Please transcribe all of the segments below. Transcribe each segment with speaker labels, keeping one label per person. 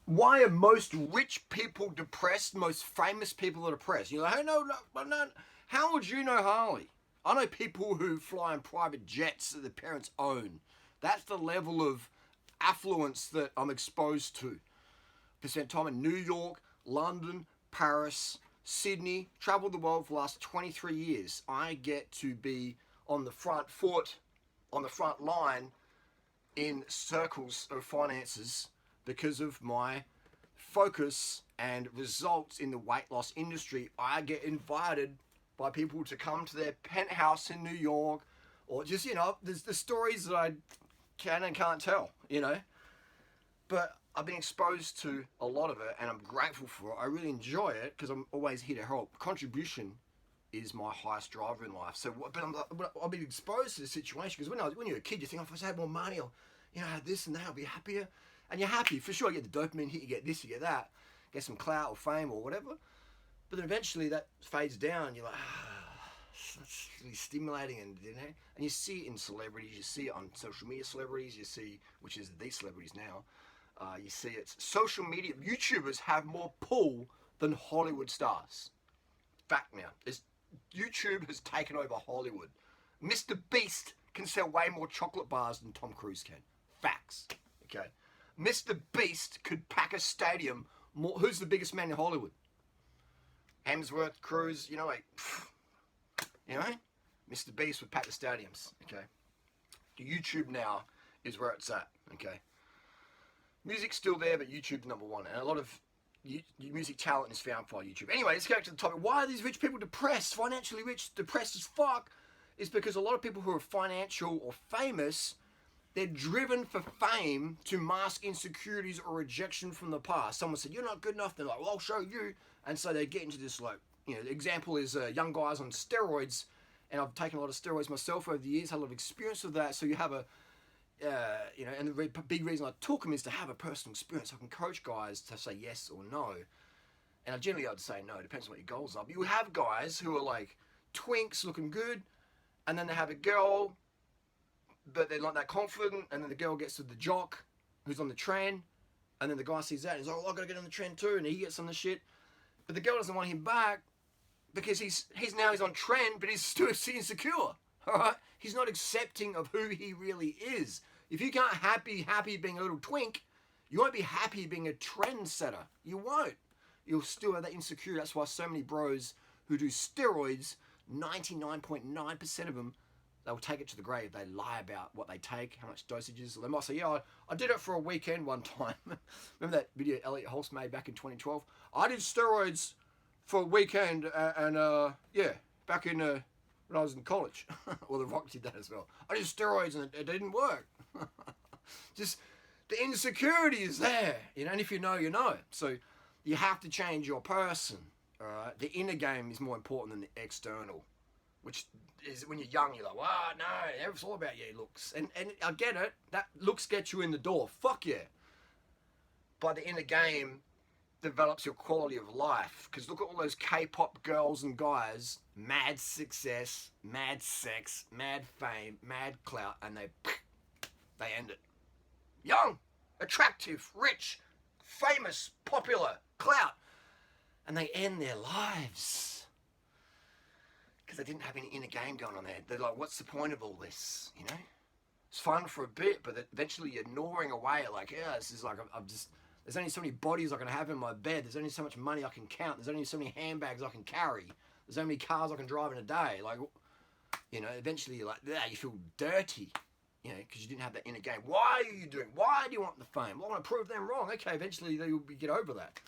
Speaker 1: Why are most rich people depressed? Most famous people are depressed. You're like, hey, no. How would you know Harley? I know people who fly in private jets that their parents own. That's the level of affluence that I'm exposed to. I spent time in New York, London, Paris, Sydney, traveled the world for the last 23 years. I get to be on the front foot, on the front line in circles of finances because of my focus and results in the weight loss industry. I get invited by people to come to their penthouse in New York, or just, there's the stories that I can and can't tell, But I've been exposed to a lot of it and I'm grateful for it. I really enjoy it because I'm always here to help. Contribution is my highest driver in life. So, but I've been exposed to this situation because when you're a kid, you think, if I had more money, or I had this and that, I'll be happier. And you're happy for sure. You get the dopamine hit, you get this, you get that, get some clout or fame or whatever. But then eventually that fades down. You're like, that's really stimulating, and you see it in celebrities. You see it on social media celebrities. You see, which is these celebrities now. You see it's social media. YouTubers have more pull than Hollywood stars. Fact now. YouTube has taken over Hollywood. Mr. Beast can sell way more chocolate bars than Tom Cruise can. Facts. Okay. Mr. Beast could pack a stadium more. Who's the biggest man in Hollywood? Hemsworth, Cruise, Mr. Beast would pack the stadiums. Okay. YouTube now is where it's at. Okay. Music's still there, but YouTube's number one, and a lot of music talent is found via YouTube. Anyway, let's go back to the topic. Why are these rich people depressed, financially rich, depressed as fuck? Is because a lot of people who are financial or famous, they're driven for fame to mask insecurities or rejection from the past. Someone said, you're not good enough. They're like, well, I'll show you. And so they get into this, the example is young guys on steroids. And I've taken a lot of steroids myself over the years, had a lot of experience with that. So you have and the big reason I took them is to have a personal experience. I can coach guys to say yes or no. And generally I'd say no, depends on what your goals are. But you have guys who are like twinks looking good, and then they have a girl, but they're not that confident, and then the girl gets to the jock who's on the tren, and then the guy sees that and he's like, oh, I've got to get on the tren too, and he gets on the shit. But the girl doesn't want him back because he's on trend, but he's still insecure. Alright? He's not accepting of who he really is. If you can't happy being a little twink, you won't be happy being a trendsetter. You won't. You'll still have that insecurity. That's why so many bros who do steroids, 99.9% of them, they'll take it to the grave. They lie about what they take, how much dosages. They might say, yeah, I did it for a weekend one time. Remember that video Elliot Holst made back in 2012? I did steroids for a weekend back in when I was in college. Well, The Rock did that as well. I did steroids and it didn't work. Just the insecurity is there, and if you know, you know. So you have to change your person, all right? The inner game is more important than the external, which is when you're young, you're like, wow, no, it's all about your looks. And I get it, that looks get you in the door, fuck yeah. But the inner game develops your quality of life, because look at all those K-pop girls and guys, mad success, mad sex, mad fame, mad clout, and they end it. Young, attractive, rich, famous, popular, clout, and they end their lives because they didn't have any inner game going on there. They're like, what's the point of all this, It's fun for a bit, but eventually you're gnawing away like, yeah, this is like, I'm just, there's only so many bodies I can have in my bed. There's only so much money I can count. There's only so many handbags I can carry. There's only cars I can drive in a day. Like, eventually you're like, you feel dirty, because you didn't have that inner game. Why are you doing? Why do you want the fame? Well, I want to prove them wrong. Okay, eventually you'll get over that.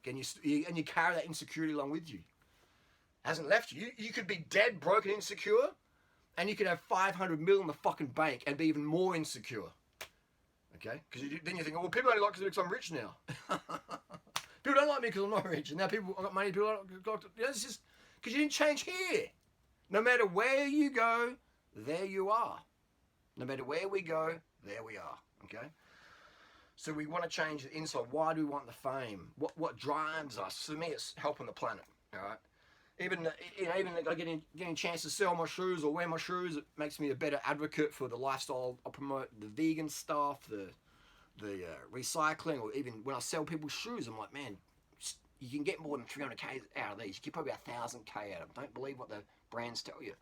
Speaker 1: And you carry that insecurity along with you. It hasn't left you. You could be dead, broken, insecure, and you could have 500 mil in the fucking bank and be even more insecure. Okay? Because then you think, well, people only like me because I'm rich now. People don't like me because I'm not rich. And now I've got money, people like, it's just because you didn't change here. No matter where you go, there you are. No matter where we go, there we are. Okay? So we want to change the inside. Why do we want the fame? What drives us? For me, it's helping the planet. All right? Even getting a chance to sell my shoes or wear my shoes, it makes me a better advocate for the lifestyle. I promote the vegan stuff, the recycling, or even when I sell people's shoes, I'm like, man, you can get more than 300k out of these. You get probably 1,000k out of them. Don't believe what the brands tell you.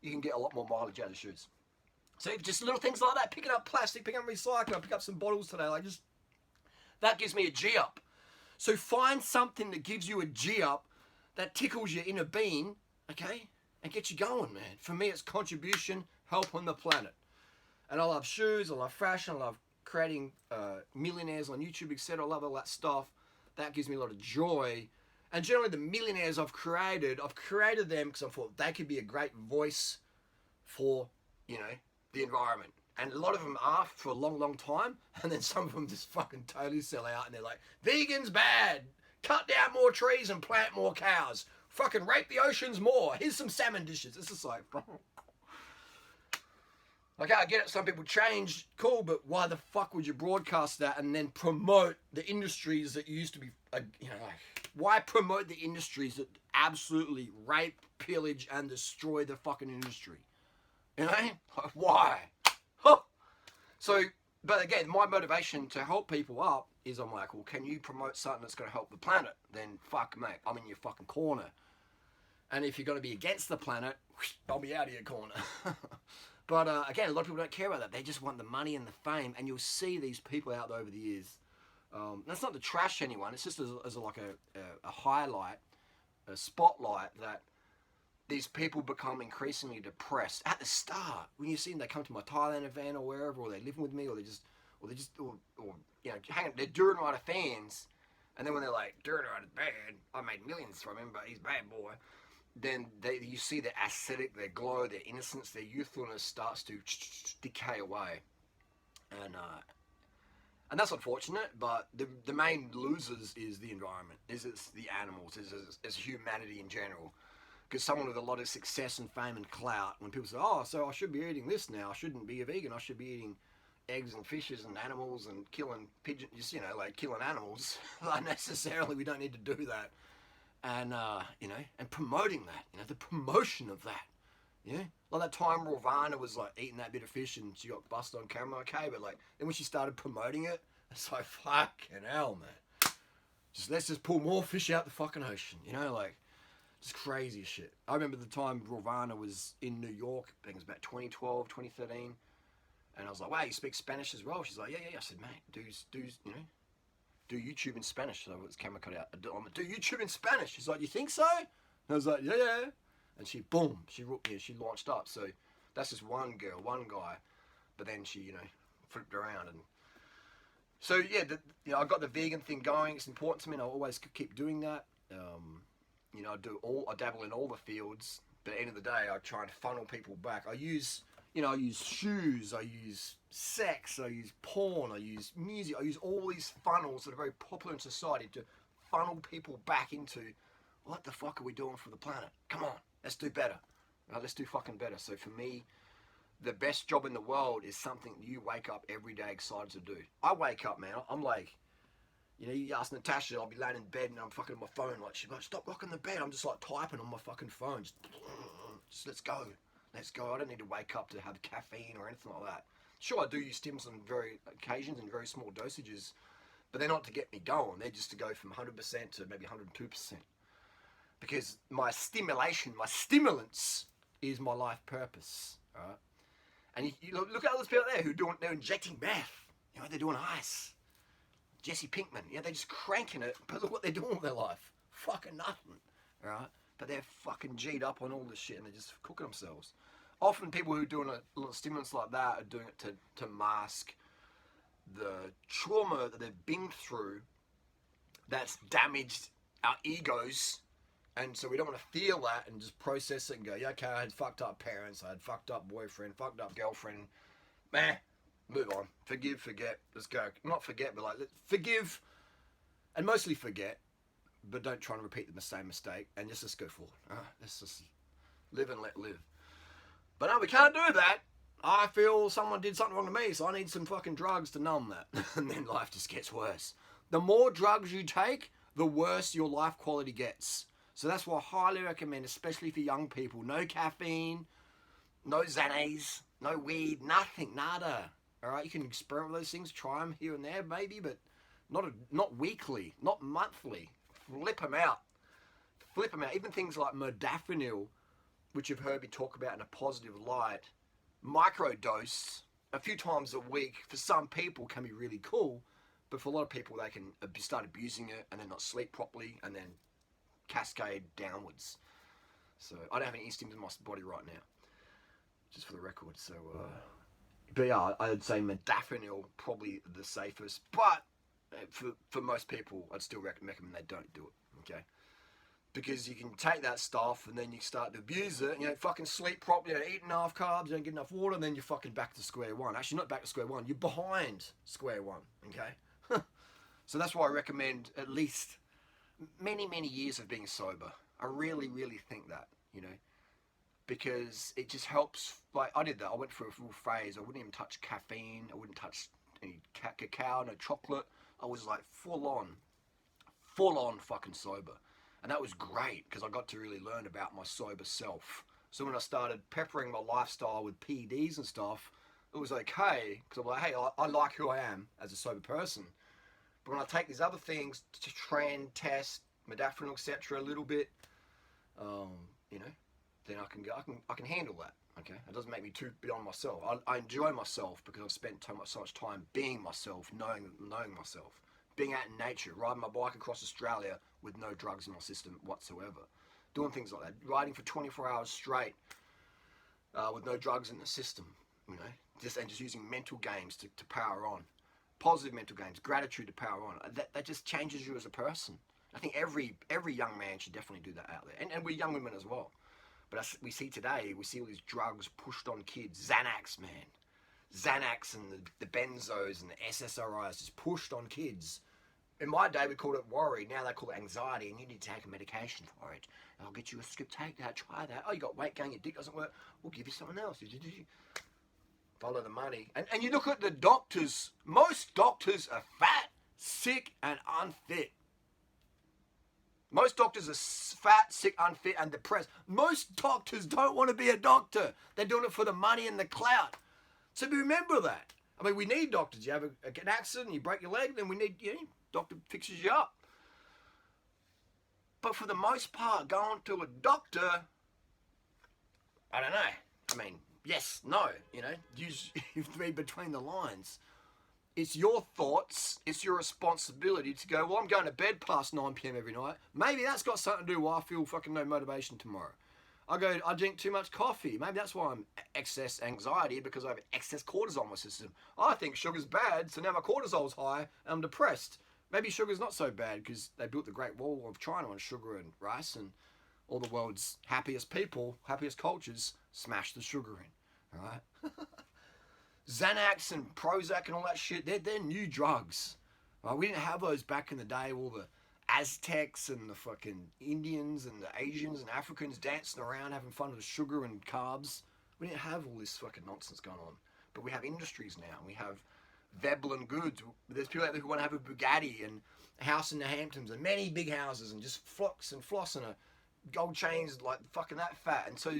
Speaker 1: You can get a lot more mileage out of shoes. So just little things like that, picking up plastic, picking up recycling, I pick up some bottles today, like just, that gives me a G up. So find something that gives you a G up, that tickles your inner being, okay, and gets you going, man. For me, it's contribution, help on the planet. And I love shoes, I love fashion, I love creating millionaires on YouTube, etc. I love all that stuff. That gives me a lot of joy. And generally the millionaires I've created them because I thought they could be a great voice for, you know, the environment. And a lot of them are for a long, long time. And then some of them just fucking totally sell out and they're like, vegan's bad. Cut down more trees and plant more cows. Fucking rape the oceans more. Here's some salmon dishes. It's just like, okay, I get it. Some people change. Cool. But why the fuck would you broadcast that and then promote the industries that used to be, you know, like, why promote the industries that absolutely rape, pillage, and destroy the fucking industry? You know? Like, why? Huh. So, but again, my motivation to help people up is I'm like, well, can you promote something that's going to help the planet? Then fuck, mate, I'm in your fucking corner. And if you're going to be against the planet, I'll be out of your corner. But again, a lot of people don't care about that. They just want the money and the fame. And you'll see these people out there over the years. That's not to trash anyone. It's just as like a highlight, a spotlight that these people become increasingly depressed at the start. When you see them, they come to my Thailand event or wherever, or they're living with me, or you know, they're durianrider fans. And then when they're like, durianrider's bad, I made millions from him, but he's bad boy. Then you see their aesthetic, their glow, their innocence, their youthfulness starts to decay away. And that's unfortunate, but the main losers is the environment, it's the animals, is humanity in general. Because someone with a lot of success and fame and clout, when people say, oh, so I should be eating this now, I shouldn't be a vegan, I should be eating eggs and fishes and animals and killing pigeons, just, you know, like killing animals. Unnecessarily, we don't need to do that. And, you know, and promoting that, you know, the promotion of that. Yeah, like that time Ravana was like eating that bit of fish and she got busted on camera, okay, but like then when she started promoting it, it's like fucking hell, man. Let's just pull more fish out the fucking ocean, you know, like just crazy shit. I remember the time Ravana was in New York, I think it was about 2012, 2013, and I was like, wow, you speak Spanish as well? She's like, yeah. I said, mate, do you know, do YouTube in Spanish. So it's camera cut out. I'm like, do YouTube in Spanish? She's like, you think so? And I was like, yeah. And she, boom, she launched up. So that's just one girl, one guy. But then she, you know, flipped around. And so, yeah, you know, I got the vegan thing going. It's important to me, and I always keep doing that. You know, I dabble in all the fields. But at the end of the day, I try and funnel people back. I use shoes, I use sex, I use porn, I use music, I use all these funnels that are very popular in society to funnel people back into, what the fuck are we doing for the planet? Come on, let's do better. Right, let's do fucking better. So for me, the best job in the world is something you wake up every day excited to do. I wake up, man, I'm like, you know, you ask Natasha, I'll be laying in bed and I'm fucking on my phone, like, she's like, stop rocking the bed. I'm just like typing on my fucking phone, just let's go. Let's go. I don't need to wake up to have caffeine or anything like that. Sure, I do use stims on very occasions in very small dosages, but they're not to get me going. They're just to go from 100% to maybe 102%. Because my stimulation, my stimulants is my life purpose. All right? And you look at all those people there they're injecting meth. You know, they're doing ice. Jesse Pinkman, you know, they're just cranking it, but look what they're doing with their life. Fucking nothing. All right? But they're fucking G'd up on all this shit and they're just cooking themselves. Often people who are doing a little stimulants like that are doing it to mask the trauma that they've been through that's damaged our egos. And so we don't want to feel that and just process it and go, yeah, okay, I had fucked up parents, I had fucked up boyfriend, fucked up girlfriend. Meh, move on. Forgive, forget, let's go. Not forget, but like, forgive and mostly forget. But don't try and repeat the same mistake and just let's go forward. Let's just live and let live. But no, we can't do that. I feel someone did something wrong to me, so I need some fucking drugs to numb that. And then life just gets worse. The more drugs you take, the worse your life quality gets. So that's why I highly recommend, especially for young people, no caffeine, no Xanax, no weed, nothing, nada. All right, you can experiment with those things, try them here and there, maybe, but not weekly, not monthly. Flip them out. Flip them out. Even things like modafinil, which you've heard me talk about in a positive light, microdose a few times a week for some people can be really cool, but for a lot of people they can start abusing it and then not sleep properly and then cascade downwards. So I don't have any instincts in my body right now, just for the record. So, but yeah, I'd say modafinil probably the safest, but for most people, I'd still recommend they don't do it. Okay. Because you can take that stuff and then you start to abuse it, and you don't fucking sleep properly, you don't eat enough carbs, you don't get enough water, and then you're fucking back to square one. Actually, not back to square one, you're behind square one, okay? So that's why I recommend at least many, many years of being sober. I really, really think that, you know, because it just helps. Like, I did that. I went through a full phase. I wouldn't even touch caffeine. I wouldn't touch any cacao, no chocolate. I was like full on fucking sober. And that was great because I got to really learn about my sober self. So when I started peppering my lifestyle with PEDs and stuff, it was okay because I'm like, hey, I like who I am as a sober person. But when I take these other things to trend, test, modafinil, etc., a little bit, you know, then I can handle that. Okay, it doesn't make me too beyond myself. I enjoy myself because I've spent so much time being myself, knowing myself. Being out in nature, riding my bike across Australia with no drugs in my system whatsoever. Doing things like that. Riding for 24 hours straight with no drugs in the system, you know. Just using mental games to power on. Positive mental games, gratitude to power on. That just changes you as a person. I think every young man should definitely do that out there. And we're young women as well. But we see today, we see all these drugs pushed on kids. Xanax, man. Xanax and the benzos and the SSRIs just pushed on kids. In my day, we called it worry. Now they call it anxiety, and you need to take a medication for it. I'll get you a script. Take that. Try that. Oh, you got weight gain. Your dick doesn't work. We'll give you something else. Follow the money. And you look at the doctors. Most doctors are fat, sick, and unfit. Most doctors are fat, sick, unfit, and depressed. Most doctors don't want to be a doctor. They're doing it for the money and the clout. So remember that. I mean, we need doctors. You have an accident, you break your leg, then we need, doctor fixes you up. But for the most part, going to a doctor, I don't know. I mean, yes, no, you read between the lines. It's your thoughts, it's your responsibility to go, well, I'm going to bed past 9 p.m. every night. Maybe that's got something to do why I feel fucking no motivation tomorrow. I drink too much coffee. Maybe that's why I'm excess anxiety, because I have excess cortisol in my system. I think sugar's bad, so now my cortisol's high and I'm depressed. Maybe sugar's not so bad because they built the Great Wall of China on sugar and rice, and all the world's happiest people, happiest cultures, smash the sugar in. All right? Xanax and Prozac and all that shit, they're new drugs. Right? We didn't have those back in the day. All the Aztecs and the fucking Indians and the Asians and Africans dancing around having fun with sugar and carbs. We didn't have all this fucking nonsense going on. But we have industries now. We have Veblen goods. There's people out there who want to have a Bugatti and a house in the Hamptons and many big houses and just floss and a gold chains like fucking that fat. And so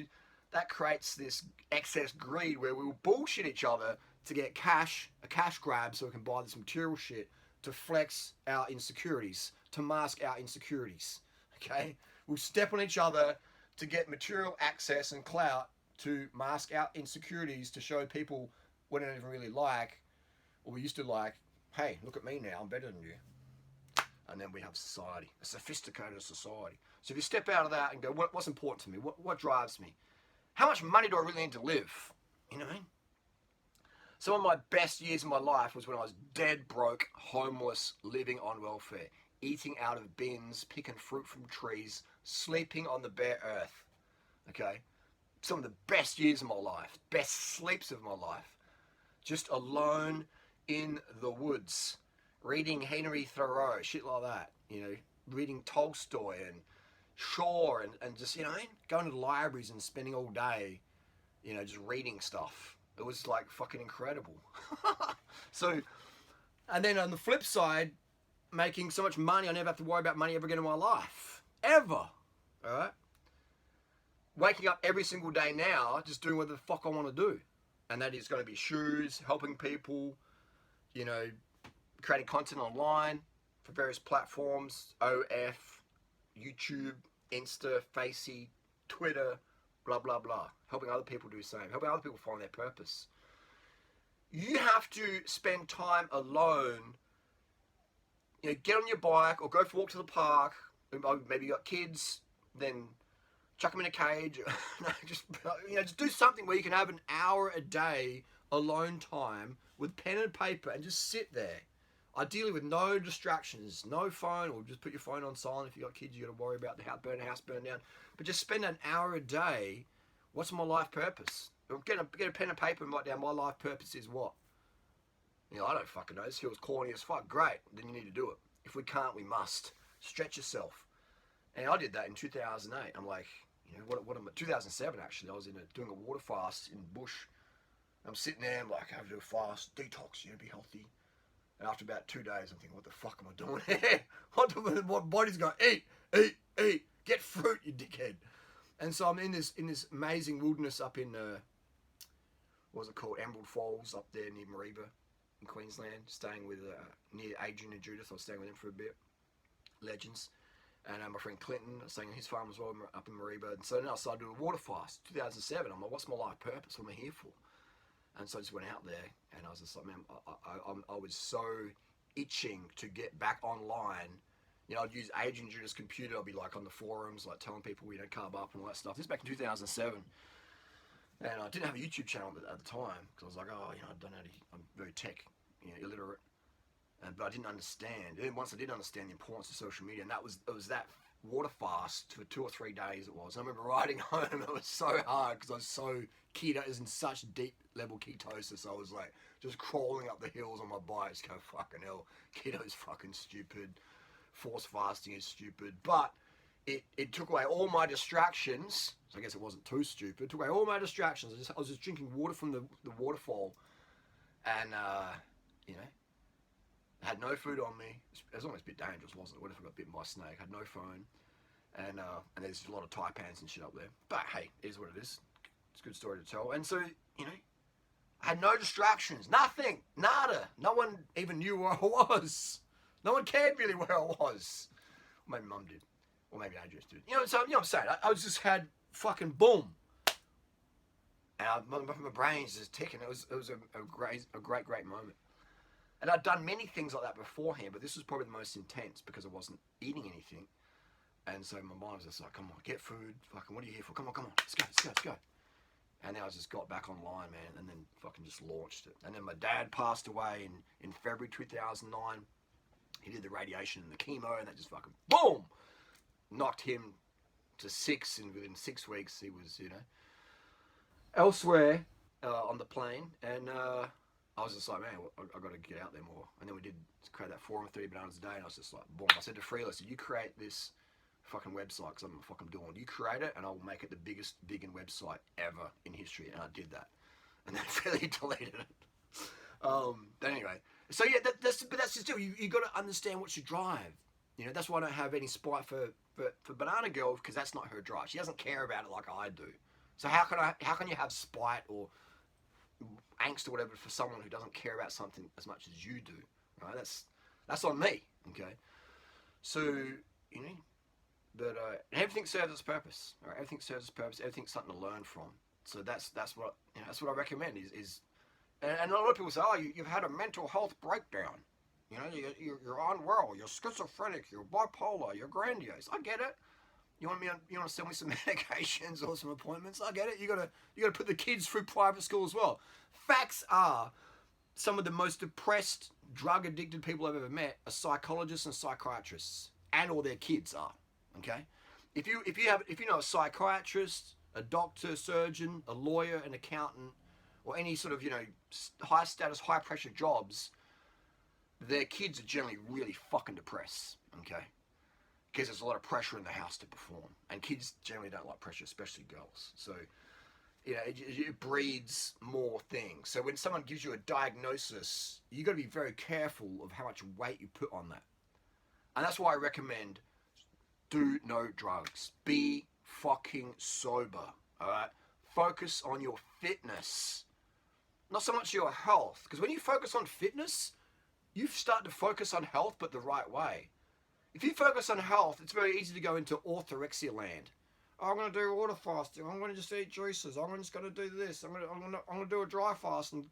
Speaker 1: that creates this excess greed where we will bullshit each other to get cash, a cash grab, so we can buy this material shit to flex our insecurities, to mask our insecurities, okay? We'll step on each other to get material access and clout to mask our insecurities, to show people we don't even really like, or we used to like, hey, look at me now, I'm better than you. And then we have society, a sophisticated society. So if you step out of that and go, what's important to me? What drives me? How much money do I really need to live? You know what I mean? Some of my best years of my life was when I was dead broke, homeless, living on welfare, eating out of bins, picking fruit from trees, sleeping on the bare earth. Okay? Some of the best years of my life, best sleeps of my life. Just alone in the woods, reading Henry Thoreau, shit like that. Reading Tolstoy and Shaw and just, going to the libraries and spending all day, just reading stuff. It was like fucking incredible. So, and then on the flip side, making so much money, I never have to worry about money ever again in my life. Ever. All right? Waking up every single day now, just doing what the fuck I want to do. and that is going to be shoes, helping people, you know, creating content online for various platforms, OF, YouTube, Insta, Facey, Twitter, blah, blah, blah. Helping other people do the same. Helping other people find their purpose. You have to spend time alone. You know, get on your bike or go for a walk to the park. Maybe you got kids, then chuck them in a cage. Just do something where you can have an hour a day alone time with pen and paper and just sit there. Ideally with no distractions, no phone, or just put your phone on silent. If you got kids, you got to worry about the house burning down. But just spend an hour a day. What's my life purpose? Get a pen and paper and write down my life purpose is what. You know, I don't fucking know. This feels corny as fuck. Great. Then you need to do it. If we can't, we must. Stretch yourself. And I did that in 2008. I'm like, you know, what am I? 2007 actually. I was doing a water fast in the bush. I'm sitting there. I'm like, I have to do a fast, detox. You know, be healthy. And after about 2 days, I'm thinking, what the fuck am I doing here? My body's going, eat, get fruit, you dickhead. And so I'm in this amazing wilderness up in what was it called, Emerald Falls, up there near Mareeba in Queensland, staying with near Adrian and Judith. I was staying with them for a bit, legends. And my friend Clinton, I was staying on his farm as well up in Mareeba. And so then I started doing a water fast, 2007. I'm like, what's my life purpose? What am I here for? And so I just went out there, and I was just like, man, I was so itching to get back online. You know, I'd use Adrian Judith's computer. I'd be like on the forums, like telling people, you know, carb up and all that stuff. This is back in 2007. And I didn't have a YouTube channel at the time, because I was like, oh, you know, I don't know I'm very tech, you know, illiterate. But I didn't understand. And then once I did understand the importance of social media, and it was that water fast for 2 or 3 days it was. And I remember riding home, it was so hard, because I was so keto, it was in such deep level ketosis. I was like just crawling up the hills on my bike, just going, fucking hell, keto is fucking stupid, force fasting is stupid. But it took away all my distractions. So I guess it wasn't too stupid. It took away all my distractions. I was just drinking water from the waterfall, and you know, I had no food on me. It was almost a bit dangerous, wasn't it? What if I got bitten by a snake? I had no phone, and there's a lot of taipans and shit up there. But hey, it is what it is. It's a good story to tell. And so, you know, I had no distractions, nothing, nada. No one even knew where I was. No one cared really where I was. Or maybe Mum did, or maybe Adrian did. You know, so you know what I'm saying? I was just had fucking boom, and my brain's just ticking. It was a great moment. And I'd done many things like that beforehand, but this was probably the most intense because I wasn't eating anything. And so my mind was just like, come on, get food. Fucking, what are you here for? Come on, let's go. And then I just got back online, man, and then fucking just launched it. And then my dad passed away in February 2009. He did the radiation and the chemo, and that just fucking, boom, knocked him to 6. And within 6 weeks, he was, you know, elsewhere on the plane. And I was just like, man, I got to get out there more. And then we did create that 430 bananas a day, and I was just like, boom. I said to Freela, I said, you create this fucking website, because I'm a fucking doing. You create it, and I'll make it the biggest vegan website ever in history. And I did that. And then Freela deleted it. But anyway, so yeah, that's just it. You got to understand what's your drive. You know, that's why I don't have any spite for Banana Girl, because that's not her drive. She doesn't care about it like I do. So how can you have spite or angst or whatever for someone who doesn't care about something as much as you do? Right? That's on me. Okay. So, you know, but everything serves its purpose. Right? Everything serves its purpose. Everything's something to learn from. So that's what, you know, that's what I recommend is and a lot of people say, oh, you've had a mental health breakdown. You know, you're unwell, you're schizophrenic, you're bipolar, you're grandiose. I get it. You want to send me some medications or some appointments? I get it. You gotta put the kids through private school as well. Facts are, some of the most depressed, drug addicted people I've ever met are psychologists and psychiatrists, and all their kids are. Okay, if you know a psychiatrist, a doctor, surgeon, a lawyer, an accountant, or any sort of, you know, high status, high pressure jobs, their kids are generally really fucking depressed. Okay. Because there's a lot of pressure in the house to perform, and kids generally don't like pressure, especially girls. So, you know, it breeds more things. So when someone gives you a diagnosis, you got to be very careful of how much weight you put on that. And that's why I recommend do no drugs. Be fucking sober. All right, focus on your fitness. not so much your health. Because when you focus on fitness, you start to focus on health, but the right way. If you focus on health, it's very easy to go into orthorexia land. Oh, I'm going to do water fasting. I'm going to just eat juices. I'm just going to do this. I'm going to do a dry fast and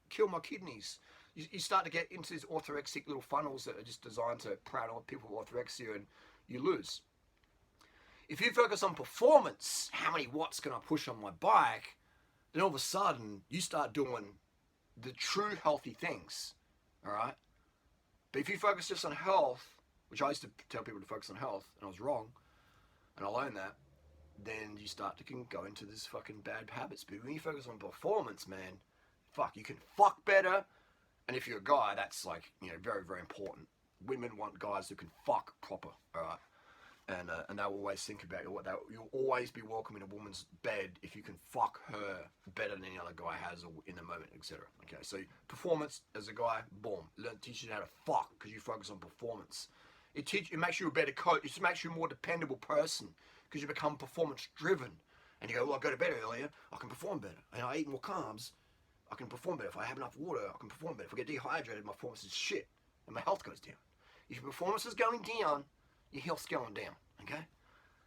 Speaker 1: kill my kidneys. You start to get into these orthorexic little funnels that are just designed to prey on people with orthorexia, and you lose. If you focus on performance, how many watts can I push on my bike, then all of a sudden you start doing the true healthy things, all right? But if you focus just on health, which I used to tell people to focus on health, and I was wrong, and I learned that, then you start to go into this fucking bad habits. But when you focus on performance, man, fuck, you can fuck better. And if you're a guy, that's like, very, very important. Women want guys who can fuck proper, all right? And they'll always think about you'll always be welcome in a woman's bed if you can fuck her better than any other guy has in the moment, etc. Okay, so performance as a guy, boom, teach you how to fuck because you focus on performance. It makes you a better coach. It makes you a more dependable person because you become performance driven. And you go, well, I go to bed earlier, I can perform better. And I eat more carbs, I can perform better. If I have enough water, I can perform better. If I get dehydrated, my performance is shit and my health goes down. If your performance is going down, your health's going down, okay?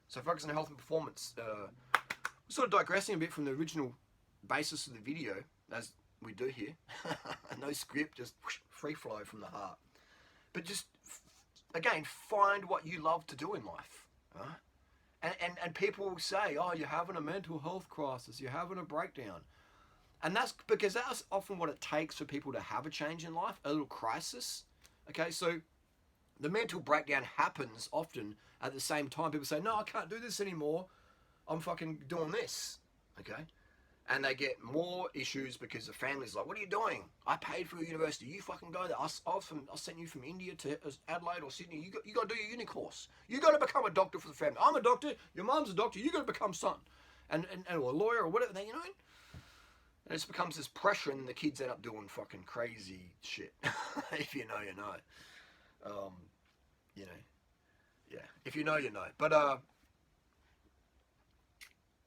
Speaker 1: So focus on health and performance. We're sort of digressing a bit from the original basis of the video, as we do here. No script, just free flow from the heart. But just, again, find what you love to do in life, right? And people will say, oh, you're having a mental health crisis, you're having a breakdown. And that's because that's often what it takes for people to have a change in life, a little crisis, okay? So the mental breakdown happens often at the same time. People say, no, I can't do this anymore. I'm fucking doing this, okay? And they get more issues because the family's like, what are you doing? I paid for your university. You fucking go there. I sent you from India to Adelaide or Sydney. You got to do your uni course. You got to become a doctor for the family. I'm a doctor. Your mum's a doctor. You got to become something. And or a lawyer or whatever, you know? And it just becomes this pressure and the kids end up doing fucking crazy shit. If you know, you know. Yeah, if you know, you know. But,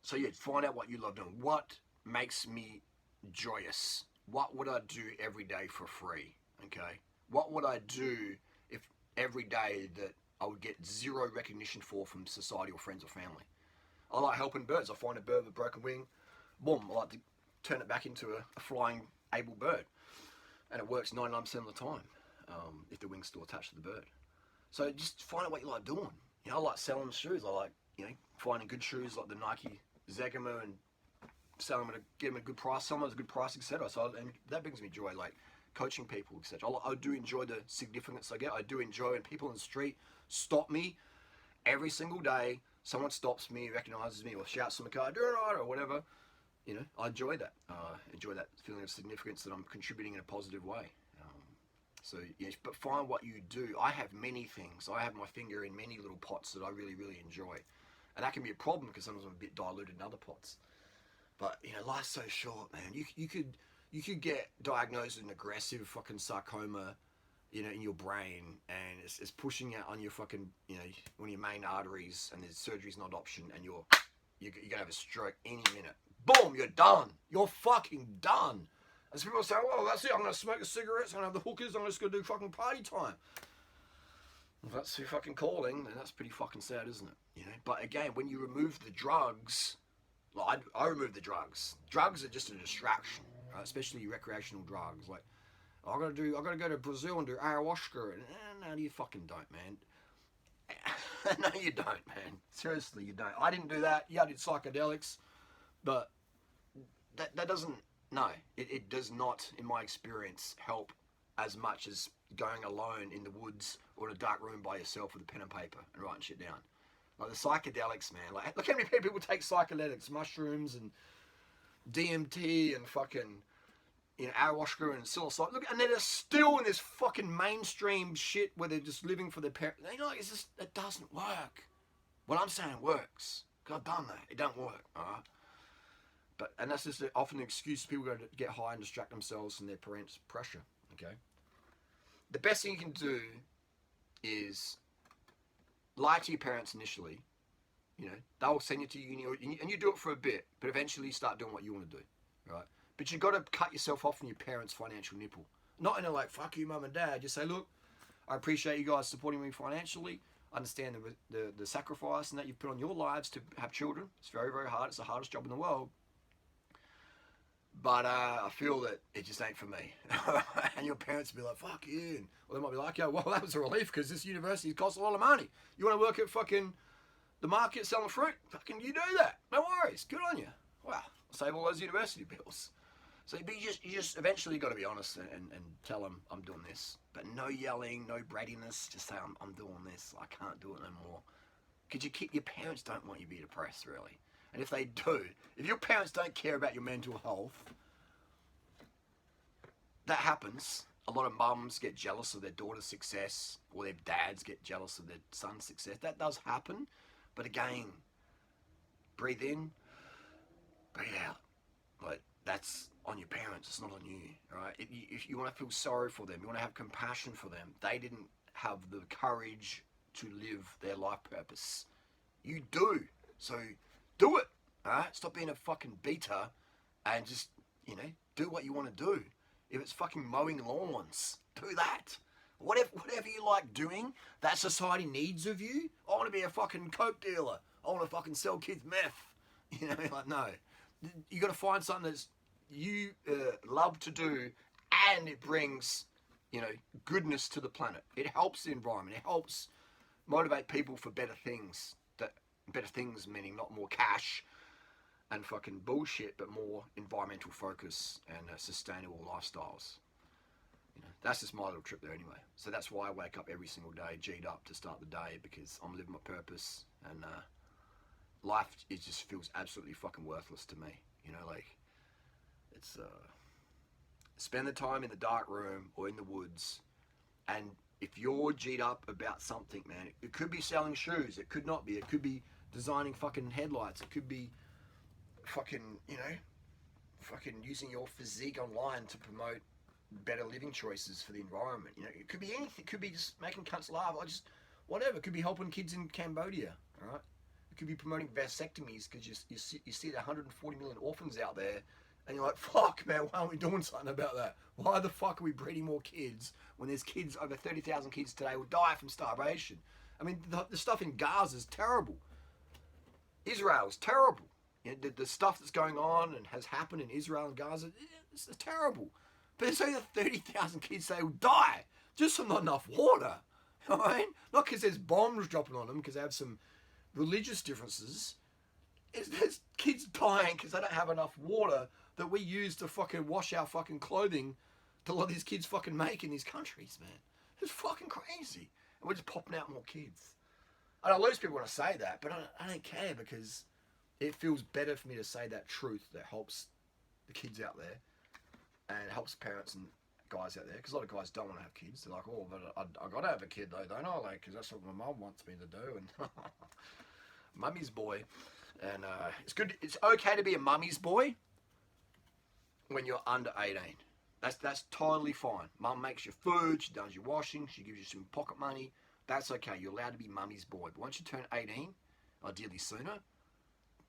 Speaker 1: so yeah, find out what you love doing. What makes me joyous? What would I do every day for free? Okay? What would I do if every day that I would get zero recognition for from society or friends or family? I like helping birds. I find a bird with a broken wing, boom, I like to turn it back into a flying able bird. And it works 99% of the time, if the wing's still attached to the bird. So just find out what you like doing. I like selling shoes. I like, finding good shoes like the Nike Zegama and selling them get them at a good price, selling them at a good price, etc. So and that brings me joy, like coaching people, etc. I do enjoy the significance I get. I do enjoy when people in the street stop me every single day. Someone stops me, recognizes me, or shouts from the car, "Durianrider," or whatever. I enjoy that. Enjoy that feeling of significance that I'm contributing in a positive way. So yes, but find what you do. I have many things. I have my finger in many little pots that I really, really enjoy. And that can be a problem because sometimes I'm a bit diluted in other pots. But, life's so short, man. You could get diagnosed with an aggressive fucking sarcoma, in your brain, and it's pushing out on your fucking, one of your main arteries, and surgery's not an option, and you're gonna have a stroke any minute. Boom, you're done. You're fucking done. As people say, well, that's it, I'm going to smoke the cigarettes, I'm going to have the hookers, I'm just going to do fucking party time. If that's your fucking calling, then that's pretty fucking sad, isn't it? But again, when you remove the drugs, like I remove the drugs. Drugs are just a distraction, right? Especially recreational drugs. Like, I got to go to Brazil and do ayahuasca. And, no, you fucking don't, man. No, you don't, man. Seriously, you don't. I didn't do that. Yeah, I did psychedelics, but that doesn't. No, it does not, in my experience, help as much as going alone in the woods or in a dark room by yourself with a pen and paper and writing shit down. Like the psychedelics, man. Like, look how many people take psychedelics, mushrooms and DMT and fucking, ayahuasca and psilocybin. Look, and they're still in this fucking mainstream shit where they're just living for their parents. It's just, it doesn't work. What I'm saying works. Because I've done that. It don't work, alright? And that's just often an excuse people go to get high and distract themselves from their parents' pressure, okay? The best thing you can do is lie to your parents initially. They'll send you to uni, and you do it for a bit, but eventually you start doing what you want to do, right? But you've got to cut yourself off from your parents' financial nipple. Not in a like, fuck you, mum and dad. Just say, look, I appreciate you guys supporting me financially. I understand the sacrifice and that you've put on your lives to have children. It's very, very hard. It's the hardest job in the world. But I feel that it just ain't for me. And your parents will be like, fuck you. Or they might be like, yeah, well, that was a relief because this university costs a lot of money. You want to work at fucking the market selling fruit? Fucking you do that. No worries. Good on you. Wow. Save all those university bills. So you just eventually got to be honest and tell them I'm doing this. But no yelling, no brattiness. Just say I'm doing this. I can't do it no more. Because your parents don't want you to be depressed, really. And if they do, if your parents don't care about your mental health, that happens. A lot of mums get jealous of their daughter's success, or their dads get jealous of their son's success. That does happen. But again, breathe in, breathe out. Like, that's on your parents, it's not on you, right? If you want to feel sorry for them, you want to have compassion for them, they didn't have the courage to live their life purpose. You do. So do it, alright? Stop being a fucking beta and just, do what you want to do. If it's fucking mowing lawns, do that. Whatever you like doing, that society needs of you. I want to be a fucking coke dealer. I want to fucking sell kids meth. Like, no. You got to find something that's you love to do, and it brings, goodness to the planet. It helps the environment. It helps motivate people for better things. Better things meaning not more cash and fucking bullshit, but more environmental focus and sustainable lifestyles. That's just my little trip there anyway. So that's why I wake up every single day G'd up to start the day, because I'm living my purpose, and life, it just feels absolutely fucking worthless to me. It's spend the time in the dark room or in the woods, and if you're G'd up about something, man, it could be selling shoes, it could not be, it could be designing fucking headlights, it could be fucking, fucking using your physique online to promote better living choices for the environment. It could be anything. It could be just making cunts laugh, or just whatever. It could be helping kids in Cambodia, all right? It could be promoting vasectomies, because you see the 140 million orphans out there, and you're like, fuck, man, why aren't we doing something about that? Why the fuck are we breeding more kids when there's kids, over 30,000 kids today will die from starvation? I mean, the stuff in Gaza is terrible. Israel's terrible. The stuff that's going on and has happened in Israel and Gaza, it's terrible. But there's only 30,000 kids they will die just from not enough water. Right? Not because there's bombs dropping on them, because they have some religious differences. There's kids dying because they don't have enough water that we use to fucking wash our fucking clothing to let these kids fucking make in these countries, man. It's fucking crazy. And we're just popping out more kids. I know loads of people want to say that, but I don't care, because it feels better for me to say that truth that helps the kids out there and helps parents and guys out there, because a lot of guys don't want to have kids. They're like, oh, but I got to have a kid though, don't I? Like, because that's what my mum wants me to do, and mummy's boy. And it's good. It's okay to be a mummy's boy when you're under 18. That's totally fine. Mum makes your food, she does your washing, she gives you some pocket money. That's okay. You're allowed to be mummy's boy. But once you turn 18, ideally sooner,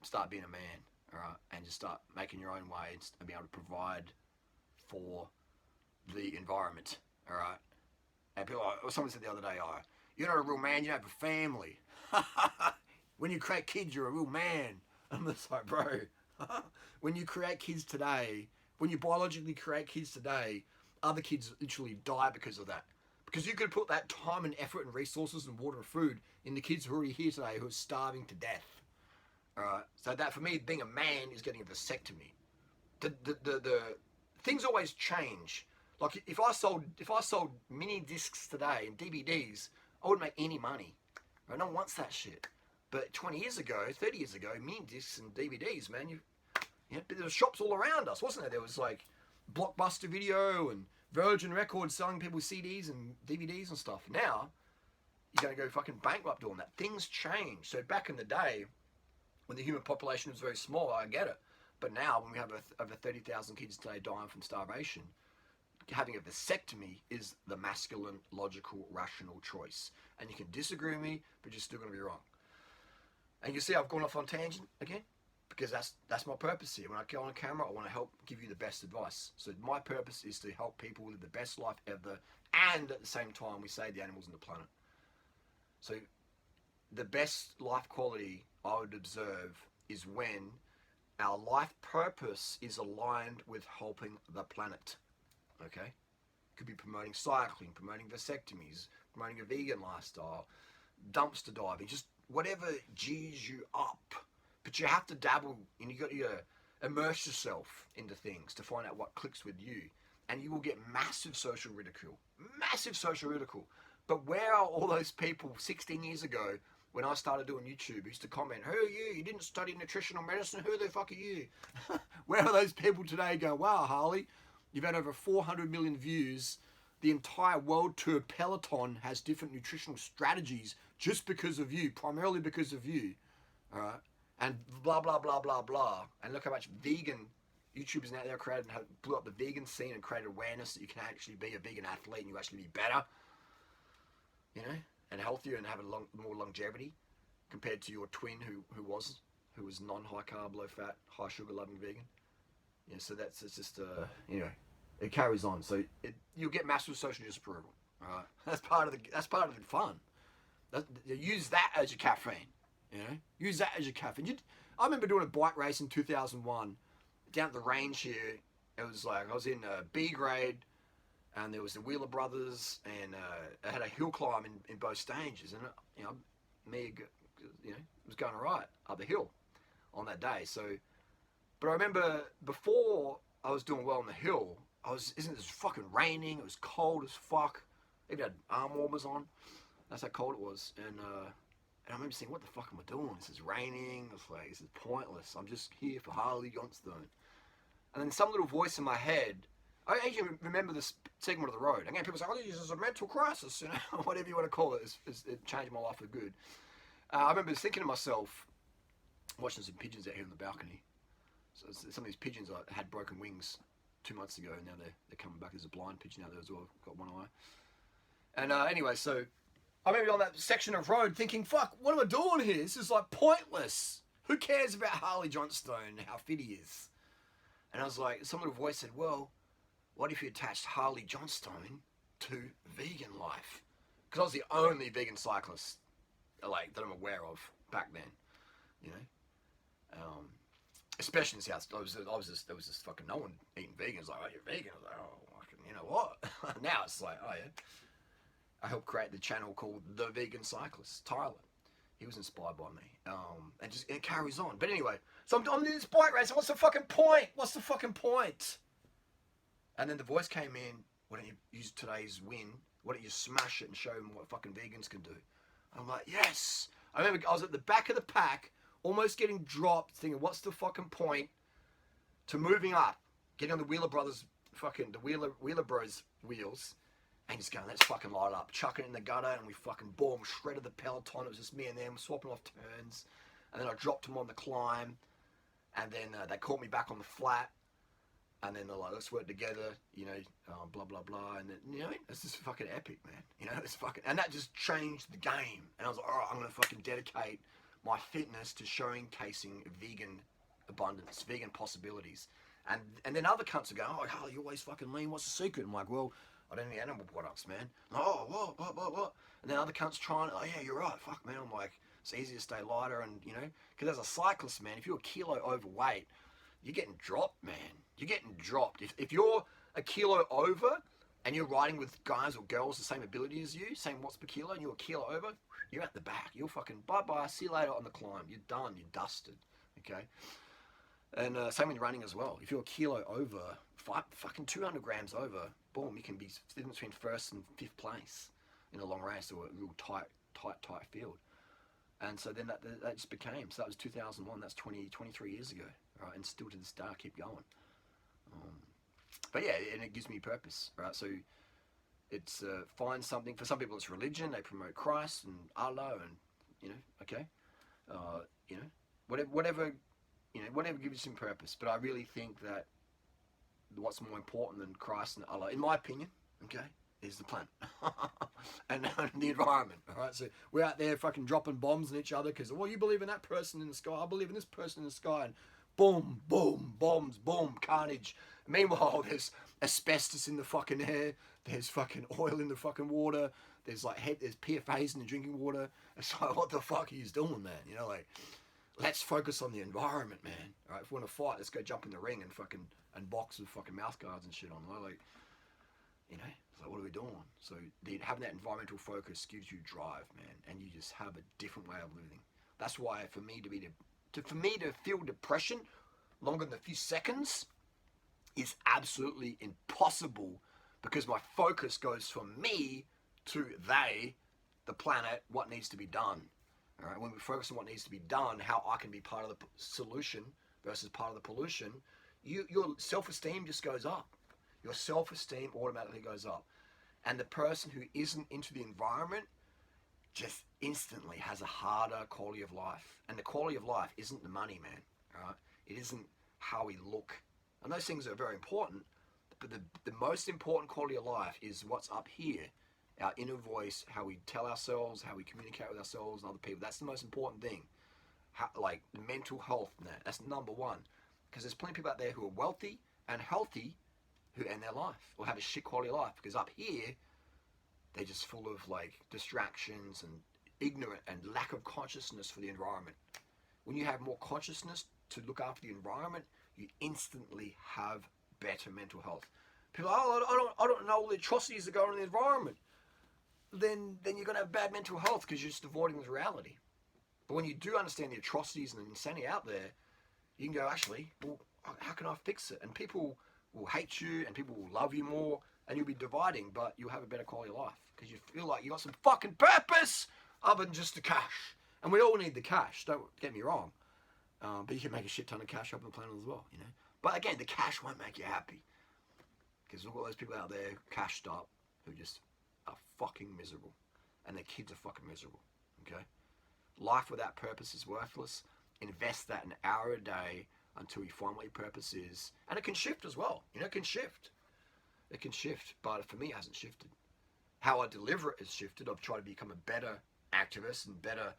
Speaker 1: start being a man, all right, and just start making your own ways and be able to provide for the environment, all right. And people, someone said the other day, oh, you're not a real man, you don't have a family. When you create kids, you're a real man. I'm just like, bro, when you create kids today, when you biologically create kids today, other kids literally die because of that. Because you could put that time and effort and resources and water and food in the kids who are already here today who are starving to death. Alright, so that for me, being a man is getting a vasectomy. The things always change. Like if I sold mini discs today and DVDs, I wouldn't make any money. Right? No one wants that shit. But 20 years ago, 30 years ago, mini discs and DVDs, man, there were shops all around us, wasn't there? There was like Blockbuster Video and Virgin Records selling people CDs and DVDs and stuff. Now, you're going to go fucking bankrupt doing that. Things change. So back in the day, when the human population was very small, I get it. But now, when we have over 30,000 kids today dying from starvation, having a vasectomy is the masculine, logical, rational choice. And you can disagree with me, but you're still going to be wrong. And you see I've gone off on tangent again? because that's my purpose here. When I go on camera, I want to help give you the best advice. So my purpose is to help people live the best life ever, and at the same time we save the animals and the planet. So the best life quality I would observe is when our life purpose is aligned with helping the planet. Okay? Could be promoting cycling, promoting vasectomies, promoting a vegan lifestyle, dumpster diving, just whatever G's you up. But you have to dabble, and you got to immerse yourself into things to find out what clicks with you. And you will get massive social ridicule. Massive social ridicule. But where are all those people 16 years ago when I started doing YouTube who used to comment, who are you? You didn't study nutritional medicine? Who the fuck are you? Where are those people today go, wow, Harley, you've had over 400 million views. The entire world tour peloton has different nutritional strategies just because of you, primarily because of you. All right? And blah, blah, blah, blah, blah. And look how much vegan YouTubers now there created and blew up the vegan scene and created awareness that you can actually be a vegan athlete and you actually be better, you know, and healthier and have more longevity compared to your twin who was non-high carb, low fat, high sugar loving vegan. Yeah, so it's just you know, it carries on. So you'll get massive social disapproval. All right, that's part of the fun. Use that as your caffeine. You know, use that as your caffeine. I remember doing a bike race in 2001 down at the range here. It was like I was in B grade, and there was the Wheeler brothers, and I had a hill climb in both stages, and you know, was going right up the hill on that day. So, but I remember before I was doing well on the hill, it was fucking raining. It was cold as fuck. I even had arm warmers on. That's how cold it was, and I remember saying, what the fuck am I doing? This is raining. It's like, this is pointless. I'm just here for Harley Johnstone. And then some little voice in my head, I actually remember this segment of the road. Again, people say, oh, this is a mental crisis, you know, whatever you want to call it. It changed my life for good. I remember thinking to myself, watching some pigeons out here on the balcony. So some of these pigeons had broken wings 2 months ago, and now they're coming back. There's a blind pigeon out there as well, got one eye. And anyway, so I remember on that section of road thinking, fuck, what am I doing here? This is like pointless. Who cares about Harley Johnstone and how fit he is? And I was like, some little voice said, well, what if you attached Harley Johnstone to vegan life? Because I was the only vegan cyclist like that I'm aware of back then, you know. Especially in South, there was just fucking no one eating vegan. It was like, oh, you're vegan. I was like, oh, you know what? Now it's like, oh yeah. I helped create the channel called The Vegan Cyclist, Tyler. He was inspired by me. And it carries on. But anyway, so I'm doing this bike race. What's the fucking point? What's the fucking point? And then the voice came in, why don't you use today's win? Why don't you smash it and show them what fucking vegans can do? I'm like, yes. I remember I was at the back of the pack, almost getting dropped, thinking, what's the fucking point? To moving up, getting on the Wheeler Brothers, the Wheeler Bros wheels, and just going, let's fucking light it up. Chuck it in the gutter, and we fucking boom, shredded the peloton. It was just me and them, swapping off turns. And then I dropped them on the climb. And then they caught me back on the flat. And then they're like, let's work together, you know, blah, blah, blah. And then, you know, it's just fucking epic, man. You know, it's fucking, and that just changed the game. And I was like, all right, I'm going to fucking dedicate my fitness to showcasing vegan abundance, vegan possibilities. And then other cunts are going, oh, you're always fucking lean. What's the secret? I'm like, well, I don't need animal products, man. Oh, what? And then other cunts trying, oh yeah, you're right. Fuck, man. I'm like, it's easy to stay lighter, and you know, because as a cyclist, man, if you're a kilo overweight, you're getting dropped, man. You're getting dropped. If you're a kilo over and you're riding with guys or girls the same ability as you, same watts per kilo, and you're a kilo over, you're at the back. You're fucking bye-bye. See you later on the climb. You're done. You're dusted. Okay. And same with running as well. If you're a kilo over, fucking 200 grams over, boom, you can be sitting between first and fifth place in a long race or a real tight field. And so then that just became, so that was 2001, that's 23 years ago, right? And still to this day, I keep going. But yeah, and it gives me purpose, right? So it's find something. For some people, it's religion. They promote Christ and Allah, and you know, okay, you know, whatever gives you some purpose. But I really think that what's more important than Christ and Allah, in my opinion, okay, is the planet and the environment. All right, so we're out there fucking dropping bombs on each other because, well, you believe in that person in the sky, I believe in this person in the sky, and boom, boom, bombs, boom, carnage. Meanwhile, there's asbestos in the fucking air, there's fucking oil in the fucking water, there's PFAS in the drinking water. It's like, what the fuck are you doing, man? You know, like, let's focus on the environment, man. All right, if we want to fight, let's go jump in the ring and fucking and box with fucking mouth guards and shit on. Like, you know, it's like, what are we doing? So having that environmental focus gives you drive, man, and you just have a different way of living. That's why for me to feel depression longer than a few seconds is absolutely impossible, because my focus goes from me to they, the planet, what needs to be done. All right, when we focus on what needs to be done, how I can be part of the solution versus part of the pollution, your self-esteem just goes up. Your self-esteem automatically goes up. And the person who isn't into the environment just instantly has a harder quality of life. And the quality of life isn't the money, man. All right? It isn't how we look. And those things are very important, but the most important quality of life is what's up here. Our inner voice, how we tell ourselves, how we communicate with ourselves and other people. That's the most important thing. Like mental health, that's number one. Because there's plenty of people out there who are wealthy and healthy who end their life or have a shit quality of life. Because up here, they're just full of like distractions and ignorant and lack of consciousness for the environment. When you have more consciousness to look after the environment, you instantly have better mental health. People, I don't know all the atrocities that go on in the environment. Then you're going to have bad mental health because you're just avoiding the reality. But when you do understand the atrocities and the insanity out there, you can go, actually, well, how can I fix it? And people will hate you and people will love you more and you'll be dividing, but you'll have a better quality of life because you feel like you got some fucking purpose other than just the cash. And we all need the cash, don't get me wrong. But you can make a shit ton of cash up on the planet as well, you know. But again, the cash won't make you happy. Because look at all those people out there cashed up who just are fucking miserable. And their kids are fucking miserable, okay? Life without purpose is worthless. Invest that an hour a day until you find what your purpose is. And it can shift as well, you know, it can shift. It can shift, but for me it hasn't shifted. How I deliver it has shifted. I've tried to become a better activist and better,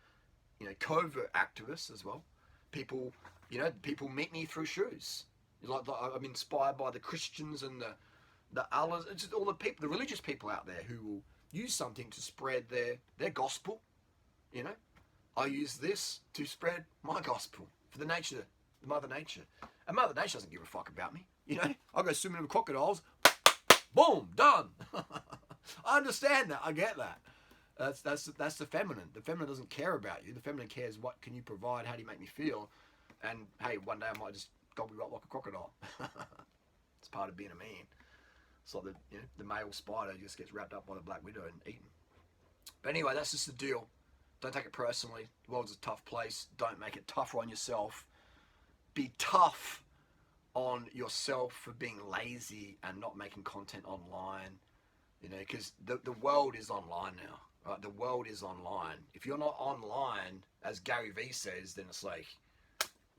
Speaker 1: you know, covert activist as well. People meet me through shoes. Like I'm inspired by the Christians and the Allahs, it's just all the people, the religious people out there who will use something to spread their gospel. You know, I use this to spread my gospel for the Mother Nature, and Mother Nature doesn't give a fuck about me. You know, I go swimming with crocodiles, boom, done. I understand that. I get that. That's the feminine. The feminine doesn't care about you. The feminine cares what can you provide, how do you make me feel, and hey, one day I might just gobble you up like a crocodile. It's part of being a man. It's like the male spider just gets wrapped up by the black widow and eaten. But anyway, that's just the deal. Don't take it personally. The world's a tough place. Don't make it tougher on yourself. Be tough on yourself for being lazy and not making content online. You know, because the world is online now. Right? The world is online. If you're not online, as Gary Vee says, then it's like,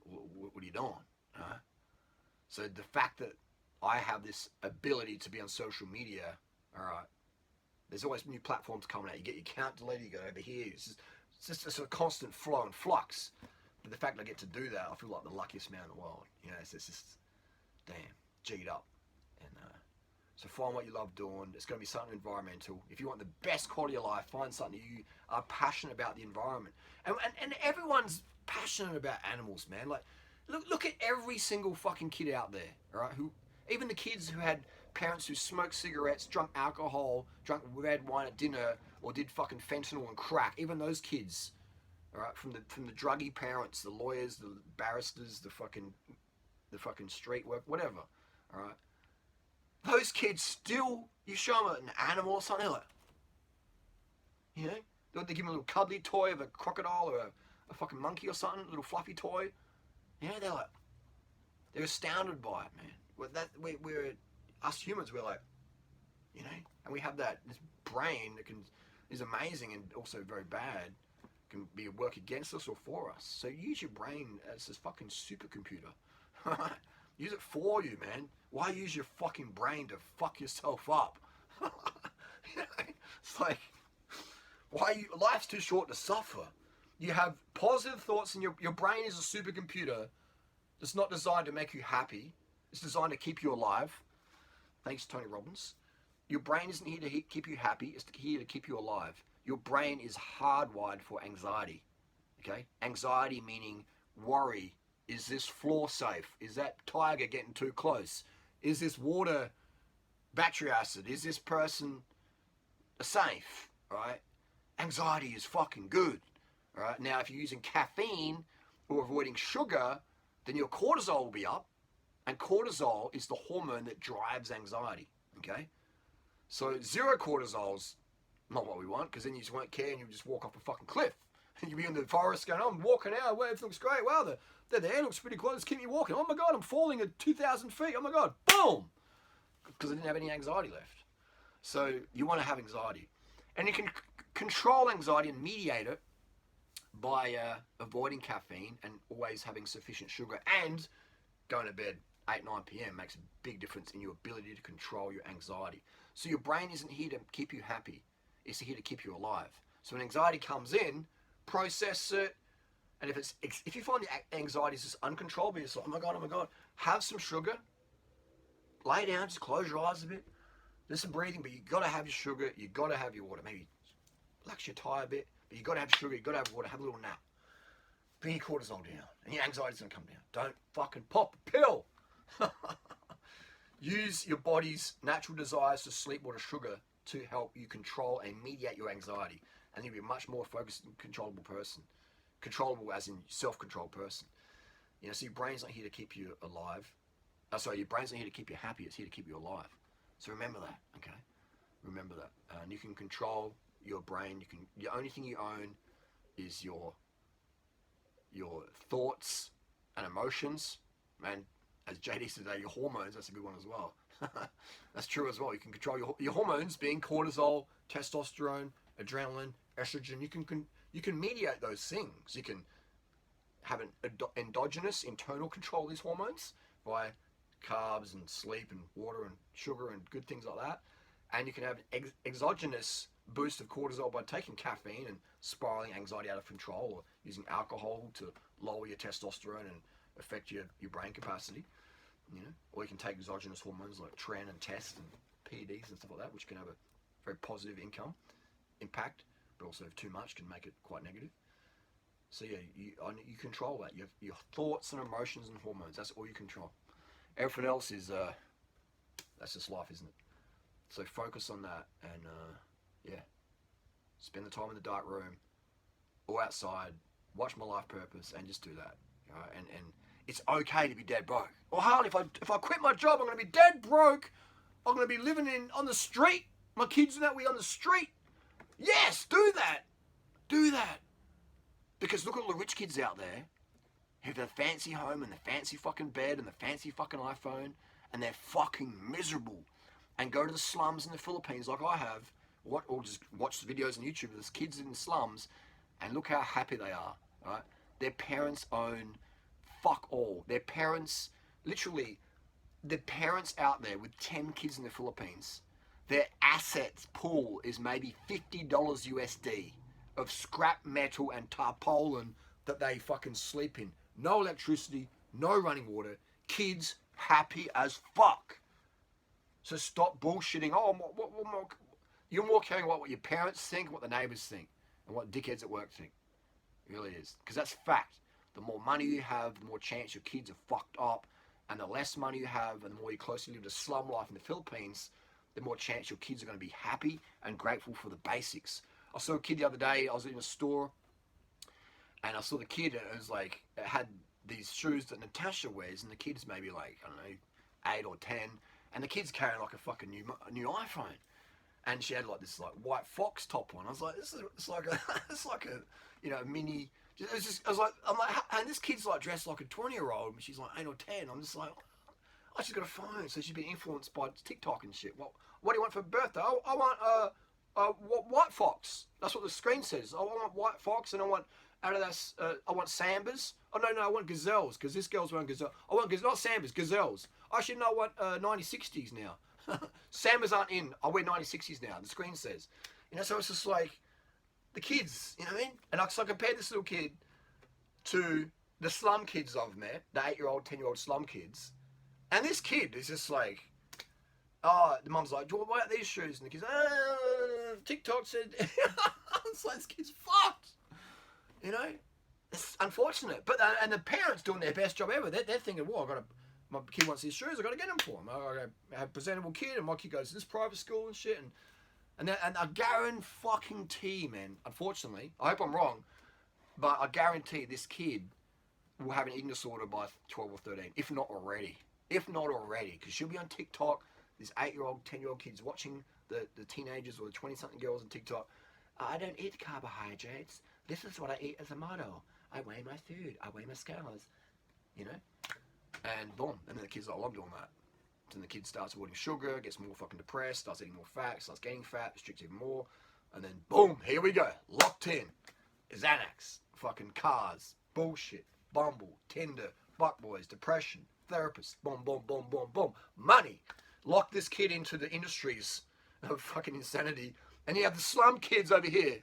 Speaker 1: what are you doing? Huh? So the fact that I have this ability to be on social media, all right, there's always new platforms coming out. You get your account deleted, you go over here. It's just a constant flow and flux. But the fact that I get to do that, I feel like the luckiest man in the world. You know, it's just, damn, G'd up. And so find what you love doing. It's going to be something environmental. If you want the best quality of life, find something you are passionate about the environment. And everyone's passionate about animals, man. Like, look at every single fucking kid out there, all right? Even the kids who had parents who smoked cigarettes, drunk alcohol, drank red wine at dinner, or did fucking fentanyl and crack. Even those kids, all right, from the druggy parents, the lawyers, the barristers, the fucking street work, whatever, all right. Those kids still, you show them an animal or something, they're like, you know, they give them a little cuddly toy of a crocodile or a fucking monkey or something, a little fluffy toy. You know, they're astounded by it, man. We're us humans. We're like, you know, and we have this brain that is amazing and also very bad. Can be a work against us or for us. So use your brain as this fucking supercomputer. Use it for you, man. Why use your fucking brain to fuck yourself up? It's like, life's too short to suffer. You have positive thoughts, and your brain is a supercomputer that's not designed to make you happy. It's designed to keep you alive. Thanks, Tony Robbins. Your brain isn't here to keep you happy. It's here to keep you alive. Your brain is hardwired for anxiety. Okay? Anxiety meaning worry. Is this floor safe? Is that tiger getting too close? Is this water battery acid? Is this person safe? Right? Anxiety is fucking good. Right? Now, if you're using caffeine or avoiding sugar, then your cortisol will be up. And cortisol is the hormone that drives anxiety. Okay? So zero cortisol's not what we want, because then you just won't care and you'll just walk off a fucking cliff. And you'll be in the forest going, I'm walking out, well, it looks great. Wow, the air looks pretty close. Keep me walking. Oh my God, I'm falling at 2,000 feet. Oh my God, boom! Because I didn't have any anxiety left. So you want to have anxiety. And you can control anxiety and mediate it by avoiding caffeine and always having sufficient sugar, and going to bed 8, 9 p.m. makes a big difference in your ability to control your anxiety. So your brain isn't here to keep you happy. It's here to keep you alive. So when anxiety comes in, process it. And if you find the anxiety is just uncontrollable, you're just like, oh my God, have some sugar. Lay down, just close your eyes a bit. There's some breathing, but you got to have your sugar. You got to have your water. Maybe relax your tie a bit, but you got to have sugar. You got to have water. Have a little nap. Bring your cortisol down, and your anxiety's gonna come down. Don't fucking pop a pill. Use your body's natural desires to sleep, water, sugar to help you control and mediate your anxiety, and you'll be a much more focused and controllable person. Controllable as in self-controlled person. You know, so your brain's not here to keep you alive. Your brain's not here to keep you happy. It's here to keep you alive. So remember that, okay? Remember that. And you can control your brain. The only thing you own is your thoughts and emotions, and as JD said today, your hormones. That's a good one as well. That's true as well. You can control your hormones, being cortisol, testosterone, adrenaline, estrogen. You can mediate those things. You can have an endogenous, internal control of these hormones by carbs and sleep and water and sugar and good things like that. And you can have an exogenous boost of cortisol by taking caffeine and spiraling anxiety out of control, or using alcohol to lower your testosterone and affect your brain capacity. You know, or you can take exogenous hormones like tren and test and PEDs and stuff like that, which can have a very positive impact, but also if too much can make it quite negative. So yeah, you control that. You have your thoughts and emotions and hormones. That's all you control. Everything else is that's just life, isn't it? So focus on that, and yeah, spend the time in the dark room or outside. Watch My Life Purpose, and just do that. You know, and it's okay to be dead broke. Well, Harley, if I quit my job, I'm going to be dead broke. I'm going to be living on the street. My kids and that we on the street. Yes, do that. Do that. Because look at all the rich kids out there who have a fancy home and the fancy fucking bed and the fancy fucking iPhone, and they're fucking miserable, and go to the slums in the Philippines like I have, or just watch the videos on YouTube of these kids in the slums, and look how happy they are, right? Their parents own fuck all. Their parents, literally, the parents out there with 10 kids in the Philippines, their assets pool is maybe $50 USD of scrap metal and tarpaulin that they fucking sleep in. No electricity, no running water, kids happy as fuck. So stop bullshitting. Oh, you're more caring about what your parents think, what the neighbours think, and what dickheads at work think. It really is. Because that's fact. The more money you have, the more chance your kids are fucked up, and the less money you have, and the more you closely live a slum life in the Philippines, the more chance your kids are going to be happy and grateful for the basics. I saw a kid the other day. I was in a store, and I saw the kid. It was like, it had these shoes that Natasha wears, and the kid's maybe like, I don't know, 8 or 10, and the kid's carrying like a fucking new iPhone, and she had like this like white fox top on. I was like, it's like a you know, mini. It's just, I'm like, and this kid's like dressed like a 20-year-old, and she's like 8 or 10. I'm just like, oh, she's got a phone, so she's been influenced by TikTok and shit. What do you want for birthday? I want white fox. That's what the screen says. I want white fox, and I want Adidas. I want Sambas. Oh no, I want gazelles, because this girl's wearing gazelle. I want not Sambas, gazelles. Actually, no, I want 9060s now. Sambas aren't in. I wear 96s now. The screen says, you know. So it's just like the kids, you know what I mean? And so I compared this little kid to the slum kids I've met, the 8-year-old, 10-year-old slum kids, and this kid is just like, oh, the mum's like, what about these shoes? And the kid's, TikTok said, it's like, this kid's fucked, you know? It's unfortunate, but and the parents doing their best job ever. They're thinking, well, my kid wants these shoes. I got to get them for him. I got to have a presentable kid, and my kid goes to this private school and shit. And I guarantee, man. Unfortunately, I hope I'm wrong, but I guarantee this kid will have an eating disorder by 12 or 13, if not already. If not already, because she'll be on TikTok. This 8-year-old, 10-year-old kids watching the teenagers or the 20-something girls on TikTok. I don't eat carbohydrates. This is what I eat as a model. I weigh my food. I weigh my scales. You know? And boom. And then the kid's like, well, I'm doing that. Then the kid starts avoiding sugar, gets more fucking depressed, starts eating more fat, starts gaining fat, restricts even more. And then boom, here we go. Locked in. Xanax. Fucking cars. Bullshit. Bumble. Tinder. Fuckboys. Depression. Therapists. Boom, boom, boom, boom, boom. Money. Lock this kid into the industries of fucking insanity. And you have the slum kids over here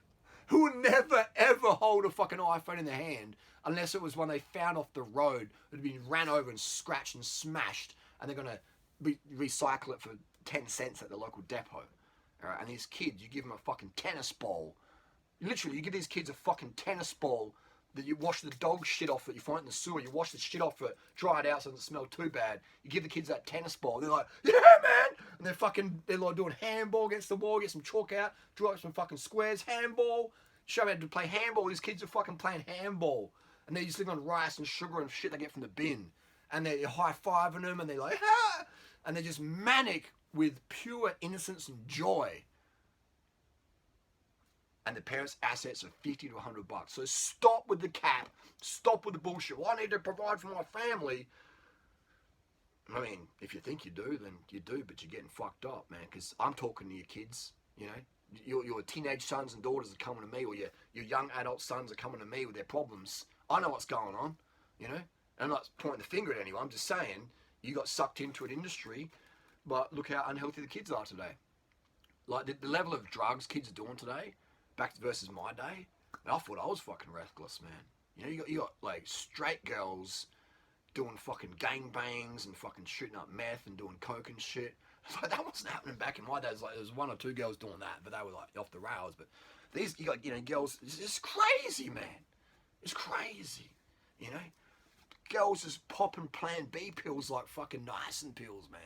Speaker 1: who would never, ever hold a fucking iPhone in their hand unless it was one they found off the road that had been ran over and scratched and smashed, and they're going to recycle it for 10 cents at the local depot. All right? And these kids, you give them a fucking tennis ball. Literally, you give these kids a fucking tennis ball that you wash the dog shit off it, you find it in the sewer, you wash the shit off it, dry it out so it doesn't smell too bad. You give the kids that tennis ball, they're like, yeah, man! And they're like doing handball against the wall, get some chalk out, draw up some fucking squares, handball. Show them how to play handball. These kids are fucking playing handball. And they're just living on rice and sugar and shit they get from the bin. And they're high-fiving them, and they're like, ah! And they're just manic with pure innocence and joy. And the parents' assets are $50 to $100. So stop with the cap. Stop with the bullshit. Well, I need to provide for my family. I mean, if you think you do, then you do, but you're getting fucked up, man. Because I'm talking to your kids, you know. Your teenage sons and daughters are coming to me, or your young adult sons are coming to me with their problems. I know what's going on, you know. And I'm not pointing the finger at anyone. I'm just saying you got sucked into an industry, but look how unhealthy the kids are today. Like the level of drugs kids are doing today, back versus my day. I thought I was fucking reckless, man. You know, you got like straight girls doing fucking gangbangs and fucking shooting up meth and doing coke and shit. It's like that wasn't happening back in my day. Like there was 1 or 2 girls doing that, but they were like off the rails. But these, you got, you know, girls. It's crazy, man. It's crazy. You know, girls just popping Plan B pills like fucking niacin pills, man.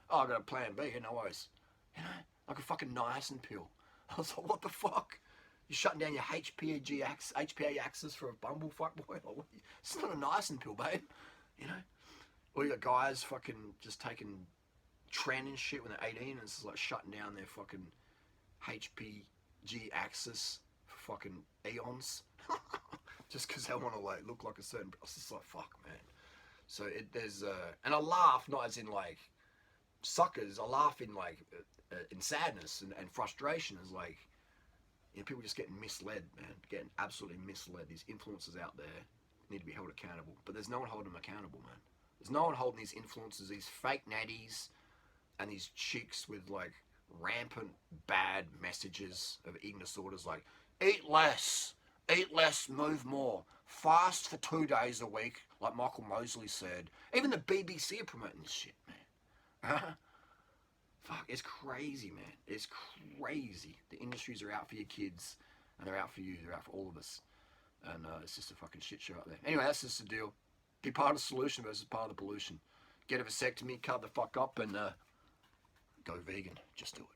Speaker 1: Oh, I got a Plan B, no worries. You know, like a fucking niacin pill. I was like, what the fuck? You're shutting down your HPA axis for a bumble fuckboy? Like, it's not a niacin pill, babe. You know, or you got guys fucking just taking Tren and shit when they're 18, and it's like shutting down their fucking HPG axis for fucking eons, just because they want to like look like a certain. It's just like fuck, man. So there's and I laugh not as in like suckers. I laugh in like in sadness and frustration. Is like, you know, people just getting misled, man. Getting absolutely misled. These influencers out there need to be held accountable, but there's no one holding them accountable, man. There's no one holding these influencers, these fake natties, and these chicks with like rampant bad messages of eating disorders, like eat less, move more, fast for 2 days a week, like Michael Mosley said. Even the BBC are promoting this shit, man. Fuck, it's crazy, man. It's crazy. The industries are out for your kids, and they're out for you. They're out for all of us. And it's just a fucking shit show out there. Anyway, that's just the deal. Be part of the solution versus part of the pollution. Get a vasectomy, cut the fuck up, and go vegan. Just do it.